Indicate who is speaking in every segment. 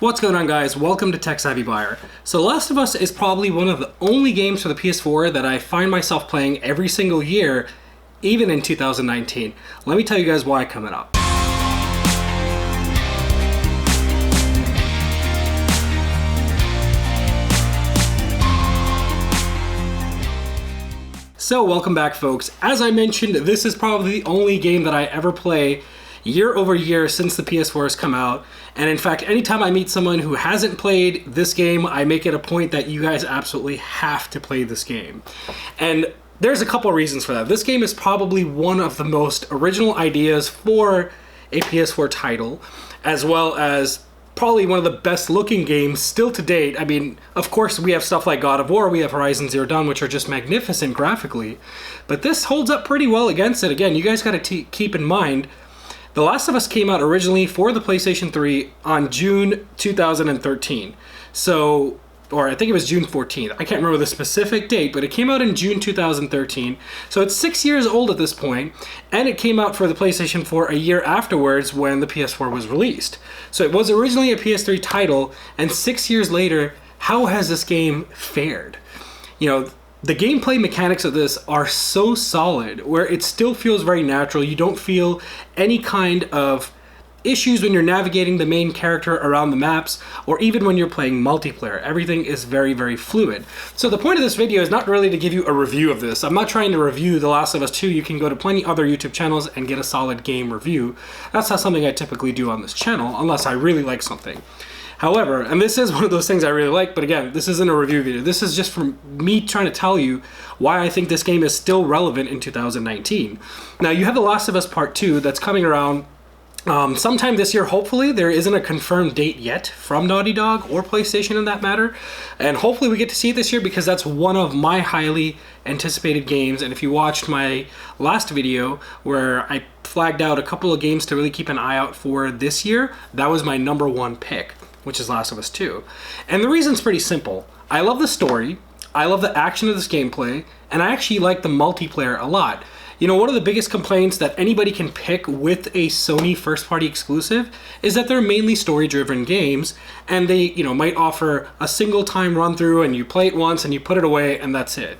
Speaker 1: What's going on, guys? Welcome to Tech Savvy Buyer. So Last of Us is probably one of the only games for the PS4 that I find myself playing every single year, even in 2019. Let me tell you guys why coming up. So welcome back, folks. As I mentioned, this is probably the only game that I ever play year over year since the PS4 has come out. And in fact, anytime I meet someone who hasn't played this game, I make it a point that you guys absolutely have to play this game. And there's a couple of reasons for that. This game is probably one of the most original ideas for a PS4 title, as well as probably one of the best looking games still to date. I mean, of course, we have stuff like God of War, we have Horizon Zero Dawn, which are just magnificent graphically, but this holds up pretty well against it. Again, you guys got to keep in mind, The Last of Us came out originally for the PlayStation 3 on June 2013. So, or I think it was June 14th. I can't remember the specific date, but it came out in June 2013. So it's 6 years old at this point, and it came out for the PlayStation 4 a year afterwards when the PS4 was released. So it was originally a PS3 title, and 6 years later, how has this game fared? You know, the gameplay mechanics of this are so solid where it still feels very natural. You don't feel any kind of issues when you're navigating the main character around the maps, or even when you're playing multiplayer. Everything is very, very fluid. So the point of this video is not really to give you a review of this. I'm not trying to review The Last of Us 2. You can go to plenty other YouTube channels and get a solid game review. That's not something I typically do on this channel unless I really like something. However, and this is one of those things I really like, but again, this isn't a review video. This is just from me trying to tell you why I think this game is still relevant in 2019. Now, you have The Last of Us Part 2 that's coming around sometime this year, hopefully. There isn't a confirmed date yet from Naughty Dog or PlayStation in that matter. And hopefully we get to see it this year, because that's one of my highly anticipated games. And if you watched my last video where I flagged out a couple of games to really keep an eye out for this year, that was my number one pick, which is Last of Us 2. And the reason's pretty simple. I love the story, I love the action of this gameplay, and I actually like the multiplayer a lot. You know, one of the biggest complaints that anybody can pick with a Sony first-party exclusive is that they're mainly story-driven games, and they, you know, might offer a single-time run-through, and you play it once, and you put it away, and that's it.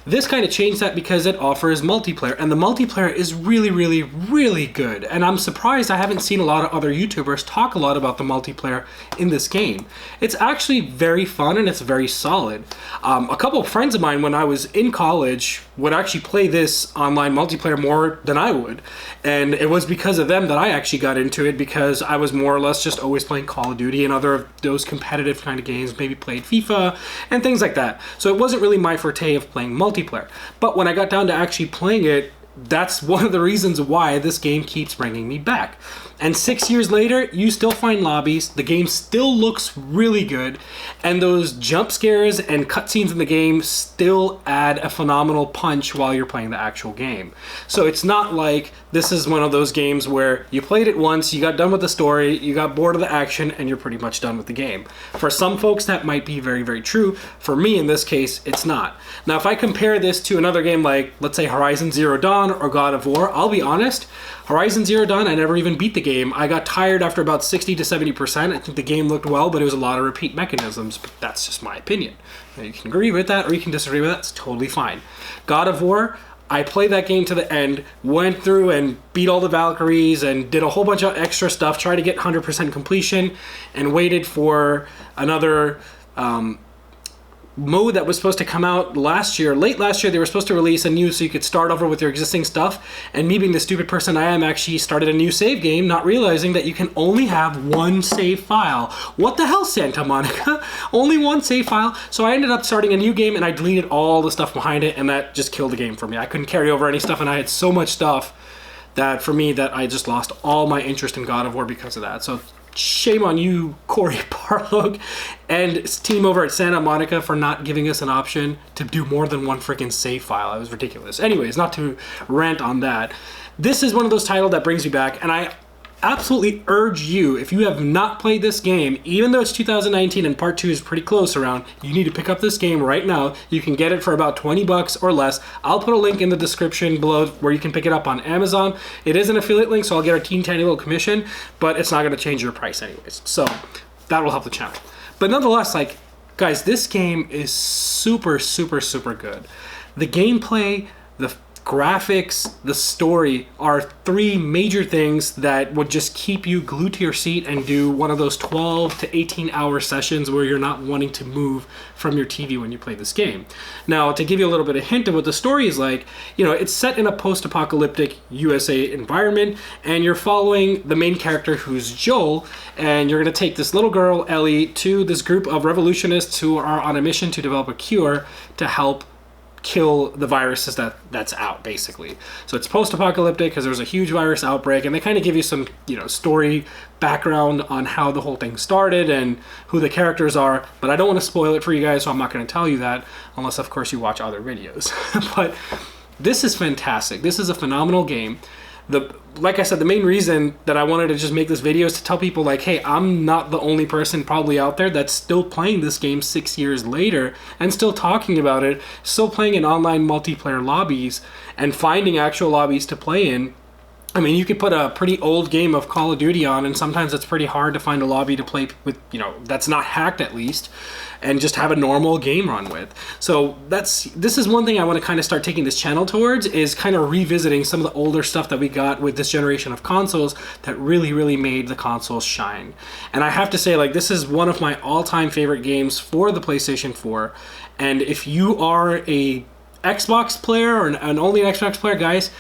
Speaker 1: This kind of changed that because it offers multiplayer, and the multiplayer is really, really, really good. And I'm surprised I haven't seen a lot of other YouTubers talk a lot about the multiplayer in this game. It's actually very fun, and it's very solid. A couple of friends of mine when I was in college would actually play this online multiplayer more than I would. And it was because of them that I actually got into it, because I was more or less just always playing Call of Duty and other of those competitive kind of games, maybe played FIFA and things like that. So it wasn't really my forte of playing multiplayer. But when I got down to actually playing it, that's one of the reasons why this game keeps bringing me back. And 6 years later, you still find lobbies, the game still looks really good, and those jump scares and cutscenes in the game still add a phenomenal punch while you're playing the actual game. So it's not like this is one of those games where you played it once, you got done with the story, you got bored of the action, and you're pretty much done with the game. For some folks, that might be very, very true. For me, in this case, it's not. Now, if I compare this to another game like, let's say, Horizon Zero Dawn or God of War, I'll be honest, Horizon Zero Dawn, I never even beat the game. I got tired after about 60 to 70%. I think the game looked well, but it was a lot of repeat mechanisms. But that's just my opinion. Now, you can agree with that or you can disagree with that. It's totally fine. God of War, I played that game to the end, went through and beat all the Valkyries and did a whole bunch of extra stuff, tried to get 100% completion, and waited for another mode that was supposed to come out last year. Late last year, they were supposed to release a new so you could start over with your existing stuff. And me being the stupid person I am, actually started a new save game, not realizing that you can only have one save file. What the hell, Santa Monica? Only one save file. So I ended up starting a new game and I deleted all the stuff behind it, and that just killed the game for me. I couldn't carry over any stuff, and I had so much stuff that for me that I just lost all my interest in God of War because of that. So shame on you, Cory Barlog, and his team over at Santa Monica for not giving us an option to do more than one freaking save file. It was ridiculous. Anyways, not to rant on that. This is one of those titles that brings me back, and I absolutely urge you, if you have not played this game, even though it's 2019 and part 2 is pretty close around, you need to pick up this game right now. You can get it for about 20 bucks or less. I'll put a link in the description below where you can pick it up on Amazon. It is an affiliate link, so I'll get a teeny tiny little commission, but it's not going to change your price anyways. So that will help the channel. But nonetheless, like, guys, this game is super, super, super good. The gameplay, the graphics, the story are three major things that would just keep you glued to your seat and do one of those 12 to 18 hour sessions where you're not wanting to move from your TV when you play this game. Now, to give you a little bit of hint of what the story is like, you know, it's set in a post-apocalyptic USA environment, and you're following the main character, who's Joel, and you're going to take this little girl, Ellie, to this group of revolutionists who are on a mission to develop a cure to help kill the viruses that's out, basically. So it's post-apocalyptic because there's a huge virus outbreak, and they kind of give you some, you know, story background on how the whole thing started and who the characters are, but I don't want to spoil it for you guys, so I'm not going to tell you that unless, of course, you watch other videos. But this is fantastic. This is a phenomenal game. Like I said, the main reason that I wanted to just make this video is to tell people, like, hey, I'm not the only person probably out there that's still playing this game 6 years later and still talking about it, still playing in online multiplayer lobbies and finding actual lobbies to play in. I mean, you could put a pretty old game of Call of Duty on, and sometimes it's pretty hard to find a lobby to play with, you know, that's not hacked at least, and just have a normal game run with. So this is one thing I want to kind of start taking this channel towards, is kind of revisiting some of the older stuff that we got with this generation of consoles that really, really made the consoles shine. And I have to say, like, this is one of my all-time favorite games for the PlayStation 4. And if you are a Xbox player or an only an Xbox player, guys,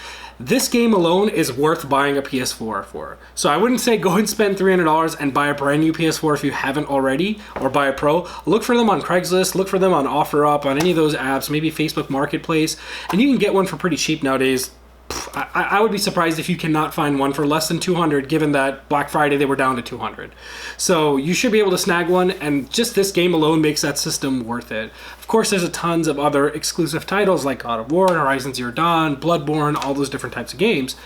Speaker 1: this game alone is worth buying a PS4 for. So I wouldn't say go and spend $300 and buy a brand new PS4 if you haven't already, or buy a Pro. Look for them on Craigslist, look for them on OfferUp, on any of those apps, maybe Facebook Marketplace, and you can get one for pretty cheap nowadays. I would be surprised if you cannot find one for less than $200, given that Black Friday they were down to $200. So you should be able to snag one, and just this game alone makes that system worth it. Of course, there's a tons of other exclusive titles like God of War, Horizon Zero Dawn, Bloodborne, all those different types of games.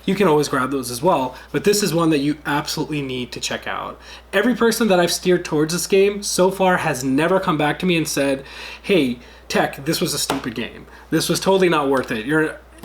Speaker 1: You can always grab those as well, but this is one that you absolutely need to check out. Every person that I've steered towards this game so far has never come back to me and said, hey, Tech, this was a stupid game. This was totally not worth it.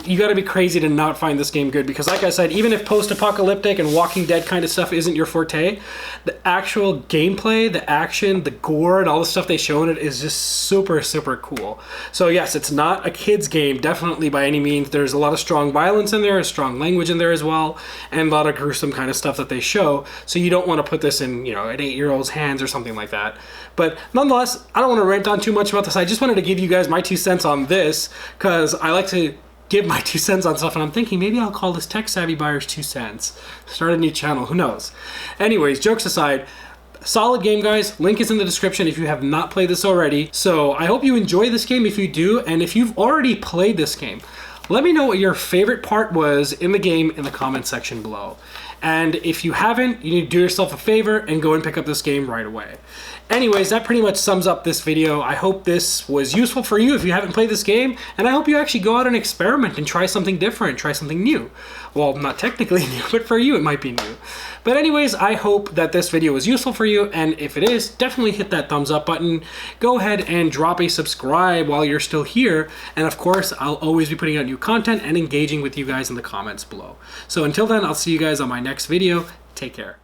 Speaker 1: You got to be crazy to not find this game good, because like I said, even if post-apocalyptic and Walking Dead kind of stuff isn't your forte, the actual gameplay, the action, the gore, and all the stuff they show in it is just super, super cool. So yes, it's not a kid's game, definitely by any means. There's a lot of strong violence in there, a strong language in there as well, and a lot of gruesome kind of stuff that they show. So you don't want to put this in, you know, an 8-year-old's hands or something like that. But nonetheless, I don't want to rant on too much about this. I just wanted to give you guys my 2 cents on this, because I like to give my 2 cents on stuff, and I'm thinking maybe I'll call this Tech Savvy Buyer's 2 cents. Start a new channel, who knows? Anyways, jokes aside, solid game, guys. Link is in the description if you have not played this already. So I hope you enjoy this game if you do, and if you've already played this game, let me know what your favorite part was in the game in the comment section below. And if you haven't, you need to do yourself a favor and go and pick up this game right away. Anyways, that pretty much sums up this video. I hope this was useful for you if you haven't played this game, and I hope you actually go out and experiment and try something different, try something new. Well, not technically new, but for you it might be new. But anyways, I hope that this video was useful for you, and if it is, definitely hit that thumbs up button. Go ahead and drop a subscribe while you're still here, and of course, I'll always be putting out new content and engaging with you guys in the comments below. So until then, I'll see you guys on my next video. Take care.